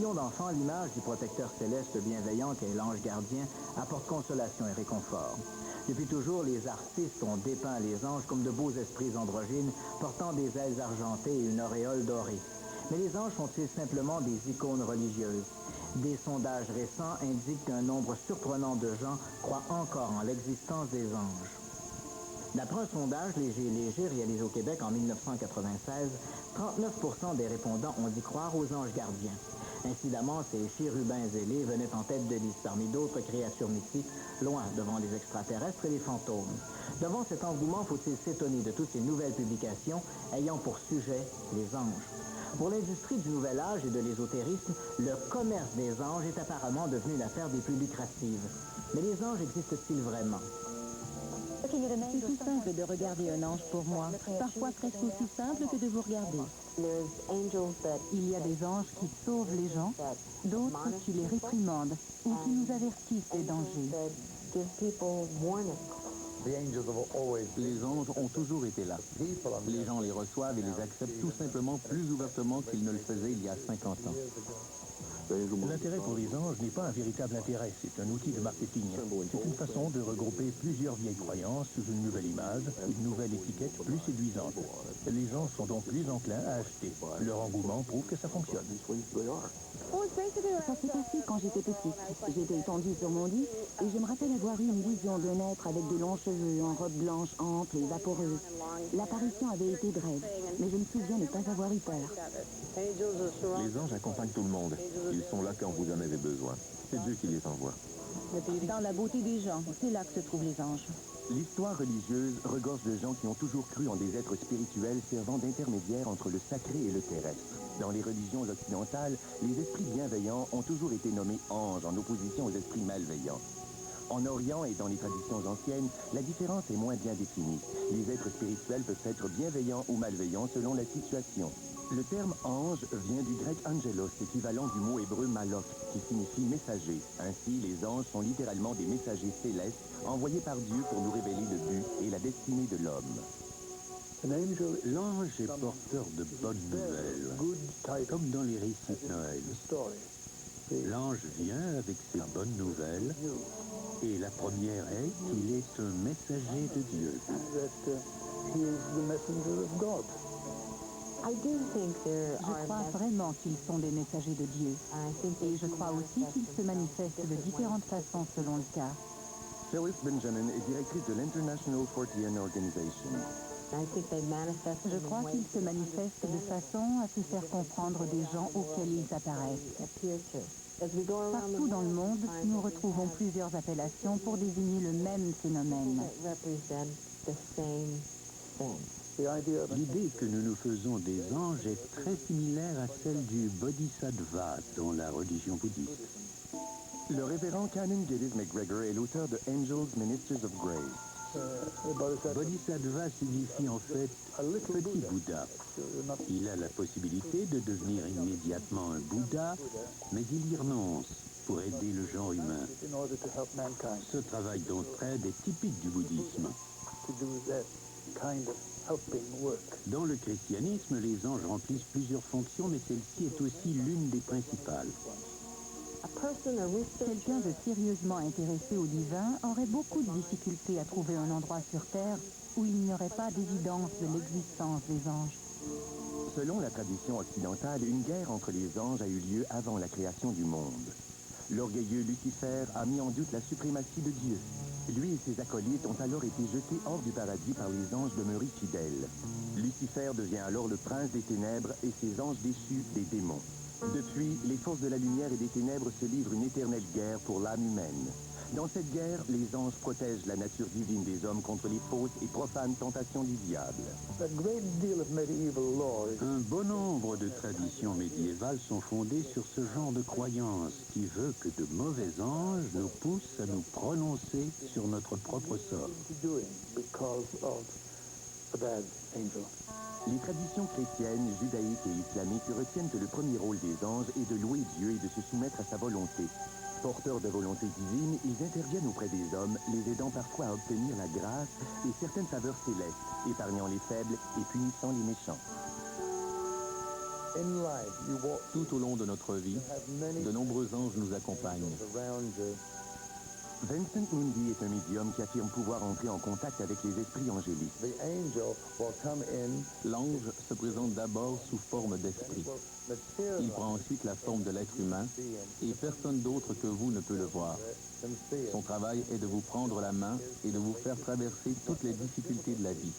millions d'enfants, l'image du protecteur céleste bienveillant qu'est l'ange gardien apporte consolation et réconfort. Depuis toujours, les artistes ont dépeint les anges comme de beaux esprits androgynes portant des ailes argentées et une auréole dorée. Mais les anges sont-ils simplement des icônes religieuses? Des sondages récents indiquent qu'un nombre surprenant de gens croient encore en l'existence des anges. D'après un sondage léger réalisé au Québec en 1996, 39% des répondants ont dit croire aux anges gardiens. Incidemment, ces chérubins ailés venaient en tête de liste parmi d'autres créatures mythiques, loin devant les extraterrestres et les fantômes. Devant cet engouement, faut-il s'étonner de toutes ces nouvelles publications ayant pour sujet les anges? Pour l'industrie du nouvel âge et de l'ésotérisme, le commerce des anges est apparemment devenu l'affaire des plus lucratives. Mais les anges existent-ils vraiment? C'est tout simple de regarder un ange pour moi, parfois presque aussi simple que de vous regarder. Il y a des anges qui sauvent les gens, d'autres qui les réprimandent ou qui nous avertissent des dangers. Les anges ont toujours été là. Les gens les reçoivent et les acceptent tout simplement plus ouvertement qu'ils ne le faisaient il y a 50 ans. L'intérêt pour les anges n'est pas un véritable intérêt, c'est un outil de marketing. C'est une façon de regrouper plusieurs vieilles croyances sous une nouvelle image, une nouvelle étiquette plus séduisante. Les gens sont donc plus enclins à acheter. Leur engouement prouve que ça fonctionne. Ça s'est passé quand j'étais petite. J'étais étendue sur mon lit et je me rappelle avoir eu une vision d'un être avec de longs cheveux, en robe blanche ample et vaporeuse. L'apparition avait été brève, mais je me souviens ne pas avoir eu peur. Les anges accompagnent tout le monde. Ils sont là quand vous en avez besoin. C'est Dieu qui les envoie. Dans la beauté des gens, c'est là que se trouvent les anges. L'histoire religieuse regorge de gens qui ont toujours cru en des êtres spirituels servant d'intermédiaires entre le sacré et le terrestre. Dans les religions occidentales, les esprits bienveillants ont toujours été nommés anges en opposition aux esprits malveillants. En Orient et dans les traditions anciennes, la différence est moins bien définie. Les êtres spirituels peuvent être bienveillants ou malveillants selon la situation. Le terme ange vient du grec angelos, équivalent du mot hébreu malok, qui signifie messager. Ainsi, les anges sont littéralement des messagers célestes envoyés par Dieu pour nous révéler le but et la destinée de l'homme. L'ange est porteur de bonnes nouvelles, comme dans les récits de Noël. L'ange vient avec ses bonnes nouvelles, et la première est qu'il est un messager de Dieu. Je crois vraiment qu'ils sont des messagers de Dieu. Et je crois aussi qu'ils se manifestent de différentes façons selon le cas. Phyllis Benjamin est directrice de l'International Fortean Organization. Je crois qu'ils se manifestent de façon à se faire comprendre des gens auxquels ils apparaissent. Partout dans le monde, nous retrouvons plusieurs appellations pour désigner le même phénomène. L'idée que nous nous faisons des anges est très similaire à celle du bodhisattva dans la religion bouddhiste. Le révérend Canon Geddes McGregor est l'auteur de Angels, Ministers of Grace. Bodhisattva signifie en fait petit Bouddha. Il a la possibilité de devenir immédiatement un Bouddha, mais il y renonce pour aider le genre humain. Ce travail d'entraide est typique du bouddhisme. Dans le christianisme, les anges remplissent plusieurs fonctions, mais celle-ci est aussi l'une des principales. Quelqu'un de sérieusement intéressé au divin aurait beaucoup de difficultés à trouver un endroit sur Terre où il n'y aurait pas d'évidence de l'existence des anges. Selon la tradition occidentale, une guerre entre les anges a eu lieu avant la création du monde. L'orgueilleux Lucifer a mis en doute la suprématie de Dieu. Lui et ses acolytes ont alors été jetés hors du paradis par les anges demeurés fidèles. Lucifer devient alors le prince des ténèbres et ses anges déchus des démons. Depuis, les forces de la lumière et des ténèbres se livrent une éternelle guerre pour l'âme humaine. Dans cette guerre, les anges protègent la nature divine des hommes contre les fausses et profanes tentations du diable. Un bon nombre de traditions médiévales sont fondées sur ce genre de croyance qui veut que de mauvais anges nous poussent à nous prononcer sur notre propre sort. Les traditions chrétiennes, judaïques et islamiques retiennent que le premier rôle des anges est de louer Dieu et de se soumettre à sa volonté. Porteurs de volonté divine, ils interviennent auprès des hommes, les aidant parfois à obtenir la grâce et certaines faveurs célestes, épargnant les faibles et punissant les méchants. Tout au long de notre vie, de nombreux anges nous accompagnent. Vincent Mundy est un médium qui affirme pouvoir entrer en contact avec les esprits angéliques. L'ange se présente d'abord sous forme d'esprit. Il prend ensuite la forme de l'être humain et personne d'autre que vous ne peut le voir. Son travail est de vous prendre la main et de vous faire traverser toutes les difficultés de la vie.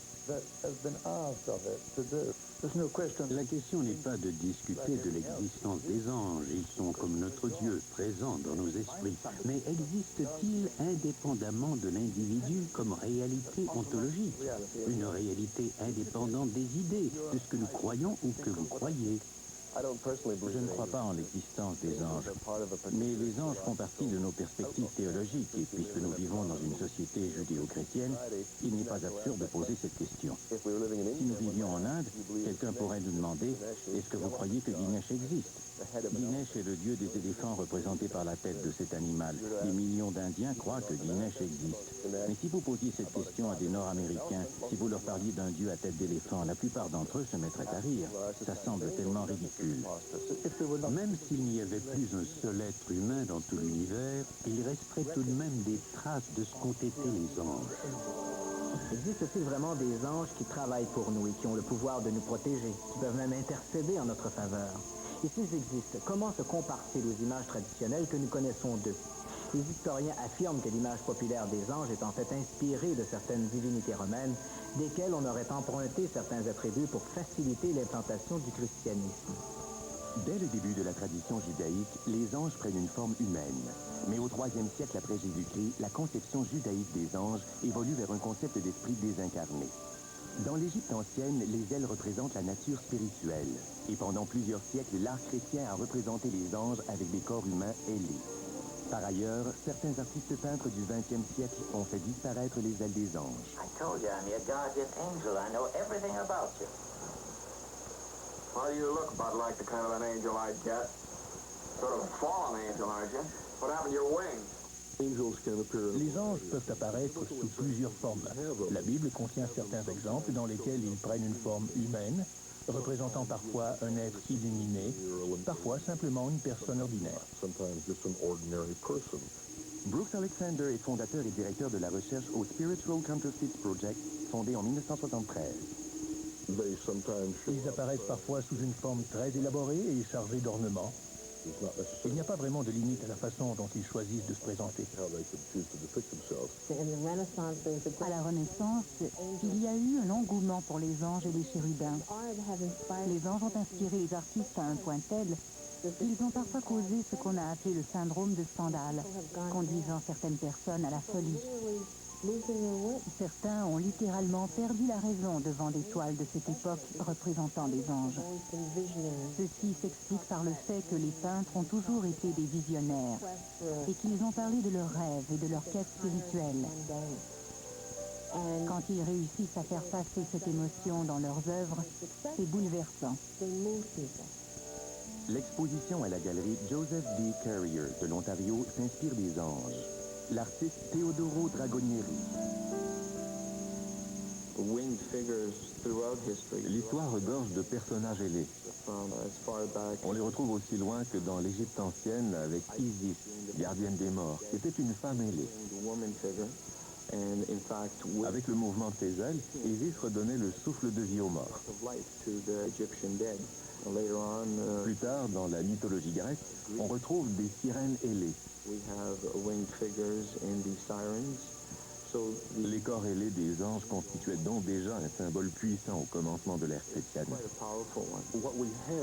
La question n'est pas de discuter de l'existence des anges. Ils sont comme notre Dieu, présents dans nos esprits. Mais existent-ils indépendamment de l'individu comme réalité ontologique? Une réalité indépendante des idées, de ce que nous croyons ou que vous croyez? Je ne crois pas en l'existence des anges, mais les anges font partie de nos perspectives théologiques et puisque nous vivons dans une société judéo-chrétienne, il n'est pas absurde de poser cette question. Si nous vivions en Inde, quelqu'un pourrait nous demander « Est-ce que vous croyez que Dinesh existe ?» Dinesh est le dieu des éléphants représenté par la tête de cet animal. Des millions d'Indiens croient que Dinesh existe. Mais si vous posiez cette question à des Nord-Américains, si vous leur parliez d'un dieu à tête d'éléphant, la plupart d'entre eux se mettraient à rire. Ça semble tellement ridicule. Même s'il n'y avait plus un seul être humain dans tout l'univers, il resterait tout de même des traces de ce qu'ont été les anges. Existe-t-il vraiment des anges qui travaillent pour nous et qui ont le pouvoir de nous protéger, qui peuvent même intercéder en notre faveur? Et s'ils existent, comment se comparent-ils aux images traditionnelles que nous connaissons d'eux? Les historiens affirment que l'image populaire des anges est en fait inspirée de certaines divinités romaines, desquelles on aurait emprunté certains attributs pour faciliter l'implantation du christianisme. Dès le début de la tradition judaïque, les anges prennent une forme humaine. Mais au IIIe siècle après Jésus-Christ, la conception judaïque des anges évolue vers un concept d'esprit désincarné. Dans l'Égypte ancienne, les ailes représentent la nature spirituelle. Et pendant plusieurs siècles, l'art chrétien a représenté les anges avec des corps humains ailés. Par ailleurs, certains artistes peintres du XXe siècle ont fait disparaître les ailes des anges. I told you I'm your guardian angel. I know everything about you. Well, you look about like the kind of an angel I'd get. Sort of a fallen angel, aren't you? What happened to your wings? Les anges peuvent apparaître sous plusieurs formes. La Bible contient certains exemples dans lesquels ils prennent une forme humaine, représentant parfois un être illuminé, parfois simplement une personne ordinaire. Brooks Alexander est fondateur et directeur de la recherche au Spiritual Counterfeit Project, fondé en 1973. Ils apparaissent parfois sous une forme très élaborée et chargée d'ornements. Il n'y a pas vraiment de limite à la façon dont ils choisissent de se présenter. À la Renaissance, il y a eu un engouement pour les anges et les chérubins. Les anges ont inspiré les artistes à un point tel qu'ils ont parfois causé ce qu'on a appelé le syndrome de Stendhal, conduisant certaines personnes à la folie. Certains ont littéralement perdu la raison devant des toiles de cette époque représentant des anges. Ceci s'explique par le fait que les peintres ont toujours été des visionnaires et qu'ils ont parlé de leurs rêves et de leurs quêtes spirituelles. Quand ils réussissent à faire passer cette émotion dans leurs œuvres, c'est bouleversant. L'exposition à la galerie Joseph D. Carrier de l'Ontario s'inspire des anges. L'artiste Teodoro Dragonieri. L'histoire regorge de personnages ailés. On les retrouve aussi loin que dans l'Égypte ancienne avec Isis, gardienne des morts, qui était une femme ailée. Avec le mouvement de ses ailes, Isis redonnait le souffle de vie aux morts. Plus tard, dans la mythologie grecque, on retrouve des sirènes ailées. Les corps ailés des anges constituaient donc déjà un symbole puissant au commencement de l'ère chrétienne.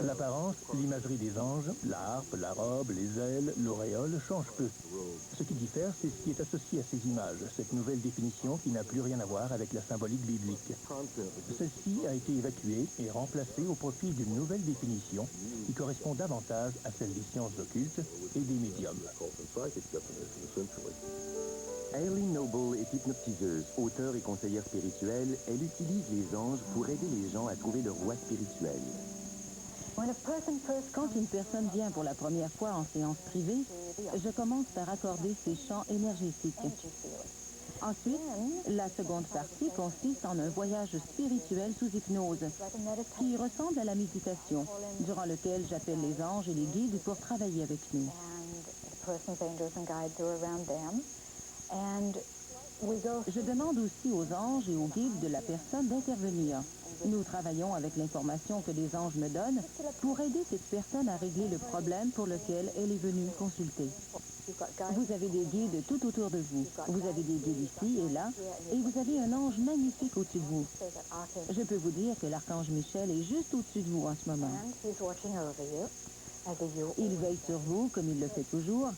L'apparence, l'imagerie des anges, la harpe, la robe, les ailes, l'auréole changent peu. Ce qui diffère, c'est ce qui est associé à ces images, cette nouvelle définition qui n'a plus rien à voir avec la symbolique biblique. Celle-ci a été évacuée et remplacée au profit d'une nouvelle définition qui correspond davantage à celle des sciences occultes et des médiums. Aileen Noble est hypnotiseuse, auteure et conseillère spirituelle. Elle utilise les anges pour aider les gens à trouver leur voie spirituelle. Quand une personne vient pour la première fois en séance privée, je commence par accorder ses champs énergétiques. Ensuite, la seconde partie consiste en un voyage spirituel sous hypnose, qui ressemble à la méditation, durant lequel j'appelle les anges et les guides pour travailler avec nous. Je demande aussi aux anges et aux guides de la personne d'intervenir. Nous travaillons avec l'information que les anges me donnent pour aider cette personne à régler le problème pour lequel elle est venue consulter. Vous avez des guides tout autour de vous. Vous avez des guides ici et là, et vous avez un ange magnifique au-dessus de vous. Je peux vous dire que l'archange Michel est juste au-dessus de vous en ce moment. Il veille sur vous comme il le fait toujours.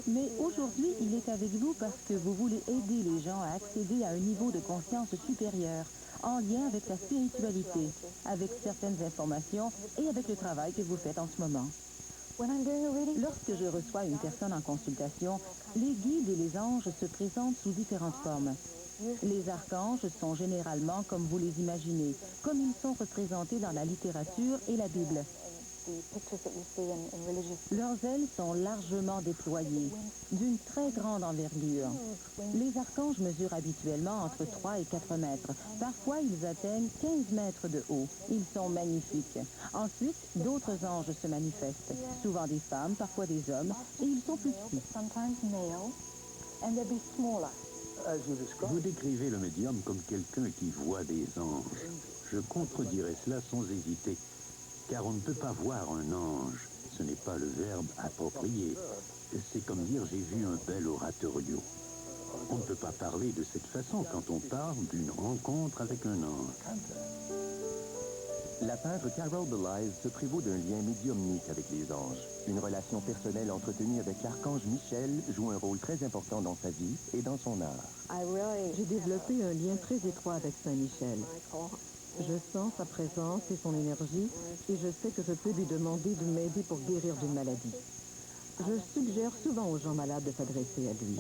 Mais aujourd'hui, il est avec vous parce que vous voulez aider les gens à accéder à un niveau de conscience supérieur, en lien avec la spiritualité, avec certaines informations et avec le travail que vous faites en ce moment. Lorsque je reçois une personne en consultation, les guides et les anges se présentent sous différentes formes. Les archanges sont généralement comme vous les imaginez, comme ils sont représentés dans la littérature et la Bible. Leurs ailes sont largement déployées, d'une très grande envergure. Les archanges mesurent habituellement entre 3 et 4 mètres. Parfois, ils atteignent 15 mètres de haut. Ils sont magnifiques. Ensuite, d'autres anges se manifestent, souvent des femmes, parfois des hommes, et ils sont plus petits. Vous décrivez le médium comme quelqu'un qui voit des anges. Je contredirais cela sans hésiter. Car on ne peut pas voir un ange. Ce n'est pas le verbe approprié. C'est comme dire j'ai vu un bel oratorio. On ne peut pas parler de cette façon quand on parle d'une rencontre avec un ange. La peintre Carol Belize se prévaut d'un lien médiumnique avec les anges. Une relation personnelle entretenue avec l'archange Michel joue un rôle très important dans sa vie et dans son art. J'ai développé un lien très étroit avec Saint-Michel. Je sens sa présence et son énergie et je sais que je peux lui demander de m'aider pour guérir d'une maladie. Je suggère souvent aux gens malades de s'adresser à lui.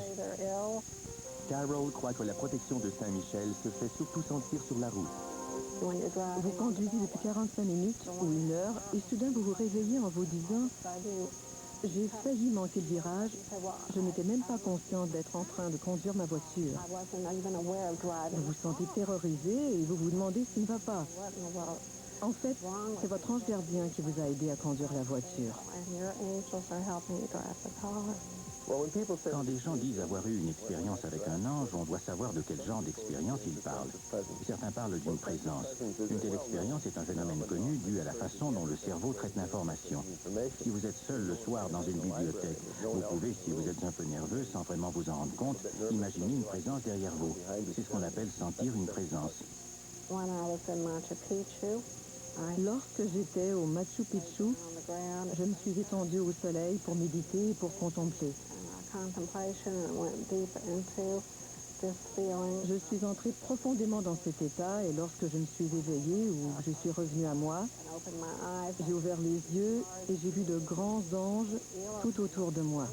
Carol croit que la protection de Saint-Michel se fait surtout sentir sur la route. Vous conduisez depuis 45 minutes ou 1 heure et soudain vous vous réveillez en vous disant « J'ai failli manquer le virage, je n'étais même pas consciente d'être en train de conduire ma voiture. » Vous vous sentez terrorisé et vous vous demandez ce qui ne va pas. En fait, c'est votre ange gardien qui vous a aidé à conduire la voiture. Quand des gens disent avoir eu une expérience avec un ange, on doit savoir de quel genre d'expérience ils parlent. Certains parlent d'une présence. Une telle expérience est un phénomène connu dû à la façon dont le cerveau traite l'information. Si vous êtes seul le soir dans une bibliothèque, vous pouvez, si vous êtes un peu nerveux, sans vraiment vous en rendre compte, imaginer une présence derrière vous. C'est ce qu'on appelle sentir une présence. Lorsque j'étais au Machu Picchu, je me suis étendue au soleil pour méditer et pour contempler. Je suis entrée profondément dans cet état et lorsque je me suis éveillée ou je suis revenue à moi, j'ai ouvert les yeux et j'ai vu de grands anges tout autour de moi.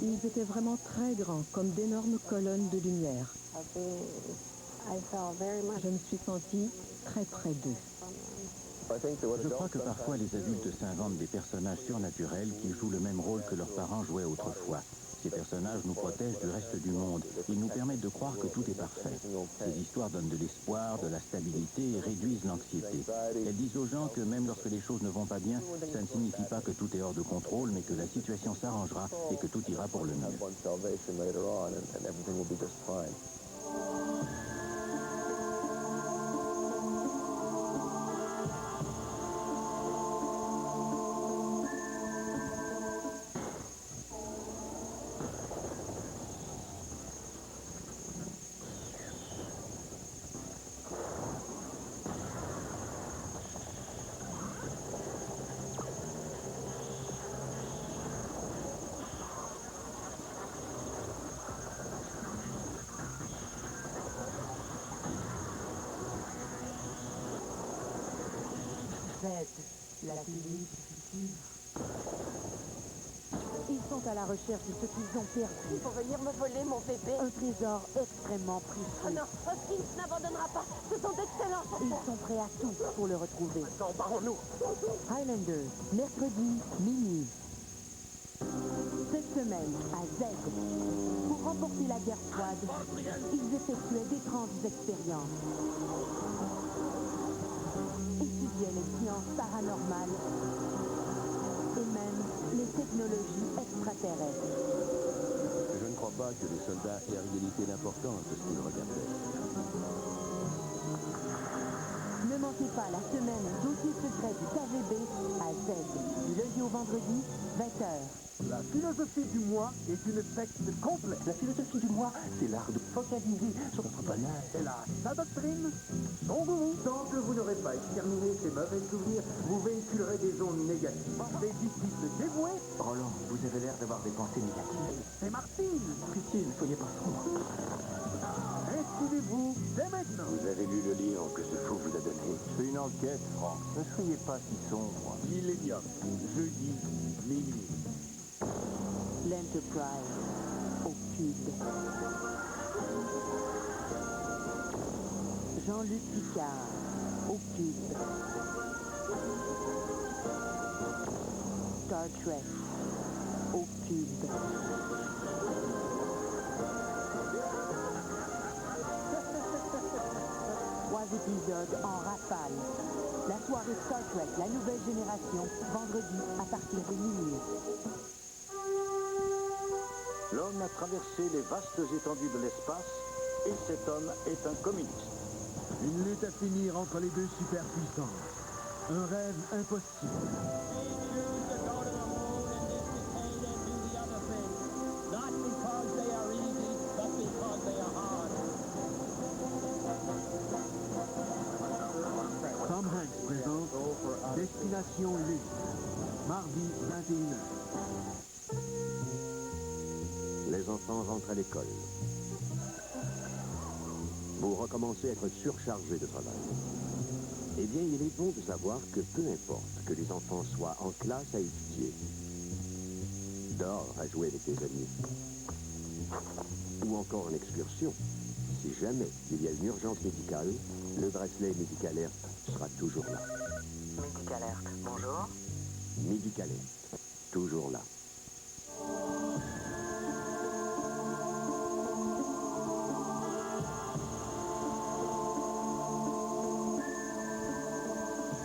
Ils étaient vraiment très grands, comme d'énormes colonnes de lumière. Je me suis sentie très près d'eux. Je crois que parfois les adultes s'inventent des personnages surnaturels qui jouent le même rôle que leurs parents jouaient autrefois. Ces personnages nous protègent du reste du monde. Ils nous permettent de croire que tout est parfait. Ces histoires donnent de l'espoir, de la stabilité et réduisent l'anxiété. Elles disent aux gens que même lorsque les choses ne vont pas bien, ça ne signifie pas que tout est hors de contrôle, mais que la situation s'arrangera et que tout ira pour le mieux. La télé, ils sont à la recherche de ce qu'ils ont perdu. Il faut venir me voler mon bébé. Un trésor extrêmement précieux. Oh non, Hoskins n'abandonnera pas. Ce sont d'excellents. Ils sont prêts à tout pour le retrouver. Emparons-nous. Highlanders, mercredi, minuit. Cette semaine, à Z, pour remporter la guerre froide, ils effectuaient d'étranges expériences. Étudiaient les sciences paranormales et même les technologies extraterrestres. Je ne crois pas que les soldats aient en réalité l'importance de ce qu'ils regardaient. Ne manquez pas la semaine dossier secret du KGB à Z, du lundi au vendredi, 20h. La philosophie du moi est une secte complète. La philosophie du moi, c'est l'art de focaliser sur notre bonheur. Elle a sa doctrine, son gourou. Tant que vous n'aurez pas exterminé ces mauvais souvenirs, vous véhiculerez des ondes négatives. Des disciples dévoués. Roland, vous avez l'air d'avoir des pensées négatives. C'est Martine. Pitié, ne soyez pas sombre. Inscrivez-vous dès maintenant. Vous avez lu le livre que ce fou vous a donné. C'est une enquête, Franck. Ne soyez pas si sombre. Millennium, jeudi, minuit. L'Enterprise, au cube. Jean-Luc Picard, au cube. Star Trek, au cube. Trois épisodes en rafale. La soirée Star Trek, la nouvelle génération, vendredi à partir de minuit. L'homme a traversé les vastes étendues de l'espace et cet homme est un communiste. Une lutte à finir entre les deux superpuissances. Un rêve impossible. Tom Hanks présente Destination Lune, mardi 21h. Les enfants rentrent à l'école. Vous recommencez à être surchargé de travail. Eh bien, il est bon de savoir que peu importe que les enfants soient en classe à étudier, dehors à jouer avec tes amis, ou encore en excursion, si jamais il y a une urgence médicale, le bracelet Médicalerte sera toujours là. Médicalerte, bonjour. Médicalerte, toujours là.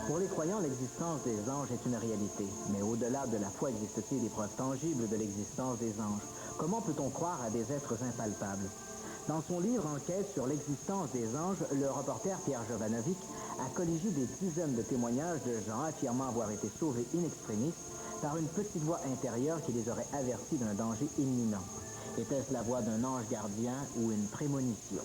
Pour les croyants, l'existence des anges est une réalité. Mais au-delà de la foi, existe-t-il des preuves tangibles de l'existence des anges? Comment peut-on croire à des êtres impalpables? Dans son livre Enquête sur l'existence des anges, le reporter Pierre Jovanovic a colligé des dizaines de témoignages de gens affirmant avoir été sauvés in extremis par une petite voix intérieure qui les aurait avertis d'un danger imminent. Était-ce la voix d'un ange gardien ou une prémonition?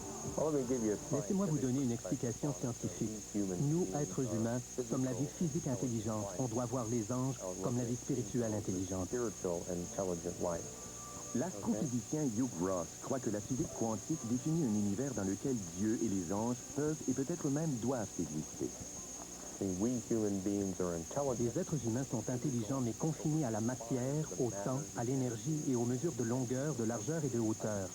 Laissez-moi vous donner une explication scientifique. Nous, êtres humains, sommes la vie physique intelligente. On doit voir les anges comme la vie spirituelle intelligente. L'astrophysicien Hugh Ross croit que la physique quantique définit un univers dans lequel Dieu et les anges peuvent et peut-être même doivent exister. Les êtres humains sont intelligents mais confinés à la matière, au temps, à l'énergie et aux mesures de longueur, de largeur et de hauteur.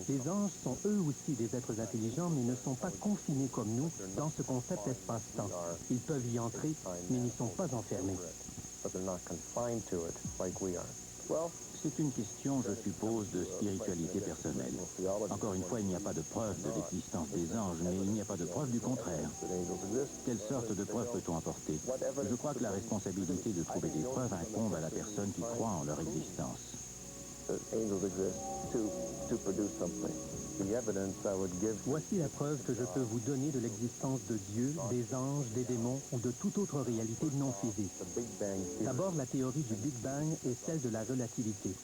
Les anges sont eux aussi des êtres intelligents mais ne sont pas confinés comme nous dans ce concept espace-temps. Ils peuvent y entrer mais n'y sont pas enfermés. C'est une question, je suppose, de spiritualité personnelle. Encore une fois, il n'y a pas de preuve de l'existence des anges, mais il n'y a pas de preuve du contraire. Quelle sorte de preuve peut-on apporter? Je crois que la responsabilité de trouver des preuves incombe à la personne qui croit en leur existence. Voici la preuve que je peux vous donner de l'existence de Dieu, des anges, des démons ou de toute autre réalité non physique. D'abord, la théorie du Big Bang et celle de la relativité.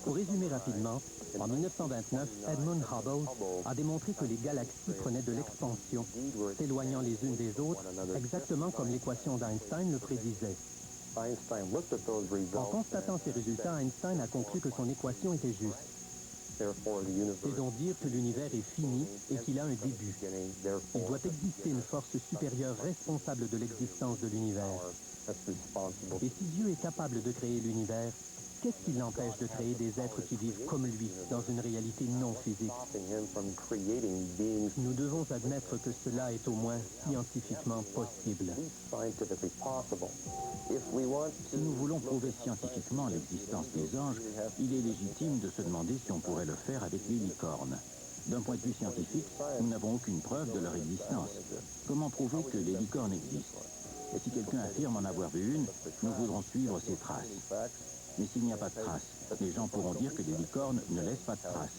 Pour résumer rapidement, en 1929, Edmund Hubble a démontré que les galaxies prenaient de l'expansion, s'éloignant les unes des autres, exactement comme l'équation d'Einstein le prédisait. En constatant ces résultats, Einstein a conclu que son équation était juste. C'est donc dire que l'univers est fini et qu'il a un début. Il doit exister une force supérieure responsable de l'existence de l'univers. Et si Dieu est capable de créer l'univers, Qu'est-ce qui l'empêche de créer des êtres qui vivent comme lui, dans une réalité non physique? Nous devons admettre que cela est au moins scientifiquement possible. Si nous voulons prouver scientifiquement l'existence des anges, il est légitime de se demander si on pourrait le faire avec les licornes. D'un point de vue scientifique, nous n'avons aucune preuve de leur existence. Comment prouver que les licornes existent? Et si quelqu'un affirme en avoir vu une, nous voudrons suivre ses traces. Mais s'il n'y a pas de traces, les gens pourront dire que les licornes ne laissent pas de traces.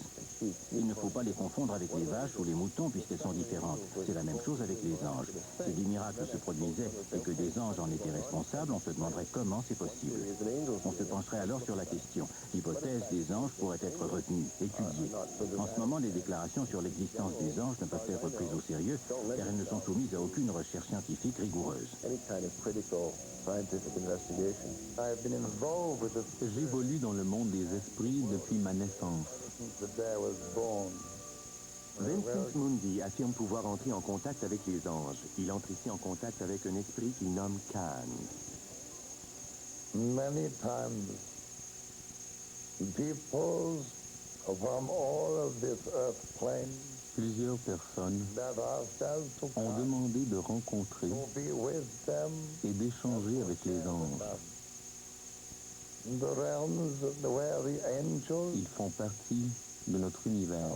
Il ne faut pas les confondre avec les vaches ou les moutons puisqu'elles sont différentes. C'est la même chose avec les anges. Si des miracles se produisaient et que des anges en étaient responsables, on se demanderait comment c'est possible. On se pencherait alors sur la question. L'hypothèse des anges pourrait être retenue, étudiée. En ce moment, les déclarations sur l'existence des anges ne peuvent être prises au sérieux car elles ne sont soumises à aucune recherche scientifique rigoureuse. J'évolue dans le monde des esprits depuis ma naissance. Vincent Mundi affirme pouvoir entrer en contact avec les anges. Il entre ici en contact avec un esprit qu'il nomme Khan. Many times, people from all of this earth plane Plusieurs personnes ont demandé de rencontrer et d'échanger avec les anges. Ils font partie de notre univers.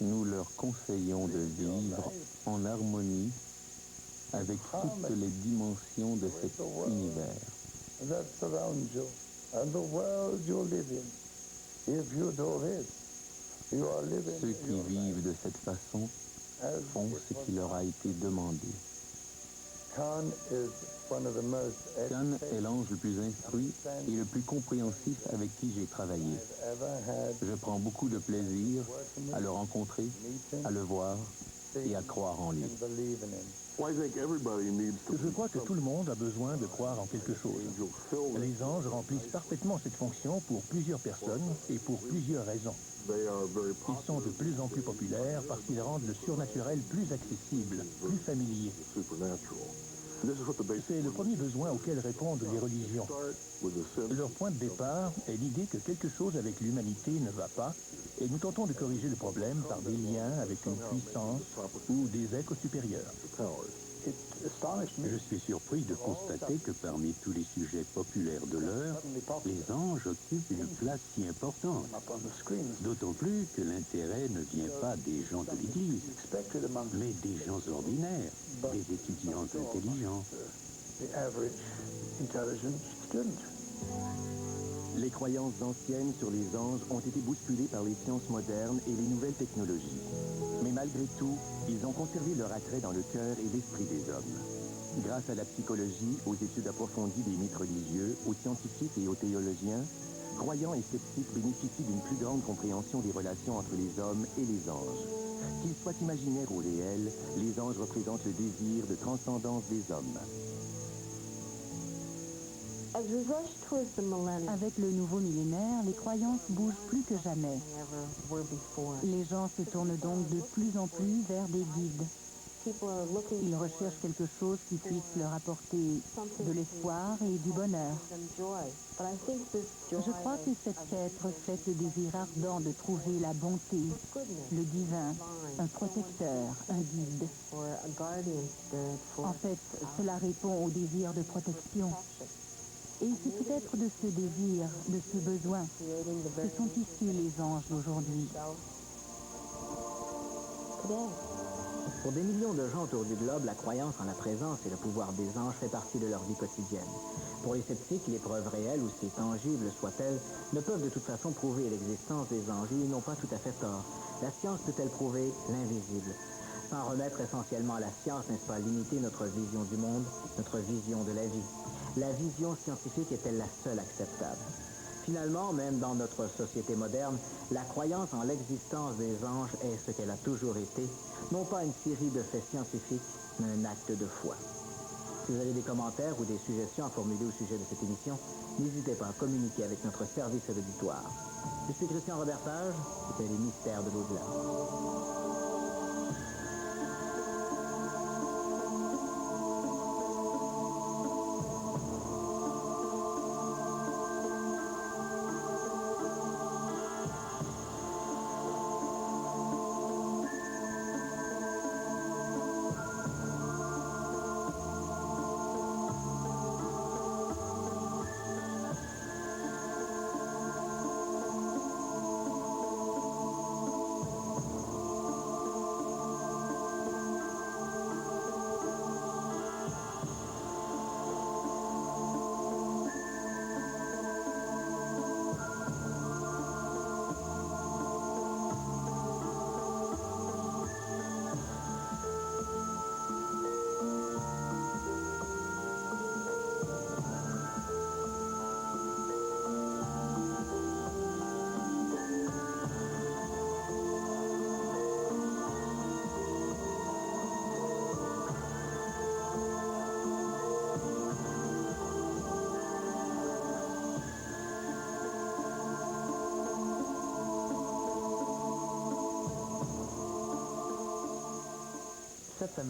Nous leur conseillons de vivre en harmonie avec toutes les dimensions de cet univers. Ceux qui vivent de cette façon font ce qui leur a été demandé. Khan est l'ange le plus instruit et le plus compréhensif avec qui j'ai travaillé. Je prends beaucoup de plaisir à le rencontrer, à le voir et à croire en lui. Je crois que tout le monde a besoin de croire en quelque chose. Les anges remplissent parfaitement cette fonction pour plusieurs personnes et pour plusieurs raisons. Ils sont de plus en plus populaires parce qu'ils rendent le surnaturel plus accessible, plus familier. C'est le premier besoin auquel répondent les religions. Leur point de départ est l'idée que quelque chose avec l'humanité ne va pas et nous tentons de corriger le problème par des liens avec une puissance ou des êtres supérieurs. Je suis surpris de constater que parmi tous les sujets populaires de l'heure, les anges occupent une place si importante. D'autant plus que l'intérêt ne vient pas des gens de l'Église, mais des gens ordinaires, des étudiants intelligents. Les croyances anciennes sur les anges ont été bousculées par les sciences modernes et les nouvelles technologies. Mais malgré tout, ils ont conservé leur attrait dans le cœur et l'esprit des hommes. Grâce à la psychologie, aux études approfondies des mythes religieux, aux scientifiques et aux théologiens, croyants et sceptiques bénéficient d'une plus grande compréhension des relations entre les hommes et les anges. Qu'ils soient imaginaires ou réels, les anges représentent le désir de transcendance des hommes. Avec le nouveau millénaire, les croyances bougent plus que jamais. Les gens se tournent donc de plus en plus vers des guides. Ils recherchent quelque chose qui puisse leur apporter de l'espoir et du bonheur. Je crois que cette quête reflète le désir ardent de trouver la bonté, le divin, un protecteur, un guide. En fait, cela répond au désir de protection. Et c'est peut-être de ce désir, de ce besoin, que sont issus les anges d'aujourd'hui. Pour des millions de gens autour du globe, la croyance en la présence et le pouvoir des anges fait partie de leur vie quotidienne. Pour les sceptiques, les preuves réelles, aussi tangibles soient-elles, ne peuvent de toute façon prouver l'existence des anges et ils n'ont pas tout à fait tort. La science peut-elle prouver l'invisible? S'en remettre essentiellement à la science, n'est-ce pas limiter notre vision du monde, notre vision de la vie? La vision scientifique est-elle la seule acceptable? Finalement, même dans notre société moderne, la croyance en l'existence des anges est ce qu'elle a toujours été, non pas une série de faits scientifiques, mais un acte de foi. Si vous avez des commentaires ou des suggestions à formuler au sujet de cette émission, n'hésitez pas à communiquer avec notre service d'auditoire. Je suis Christian Robertage, c'était les mystères de l'au-delà. Cette semaine,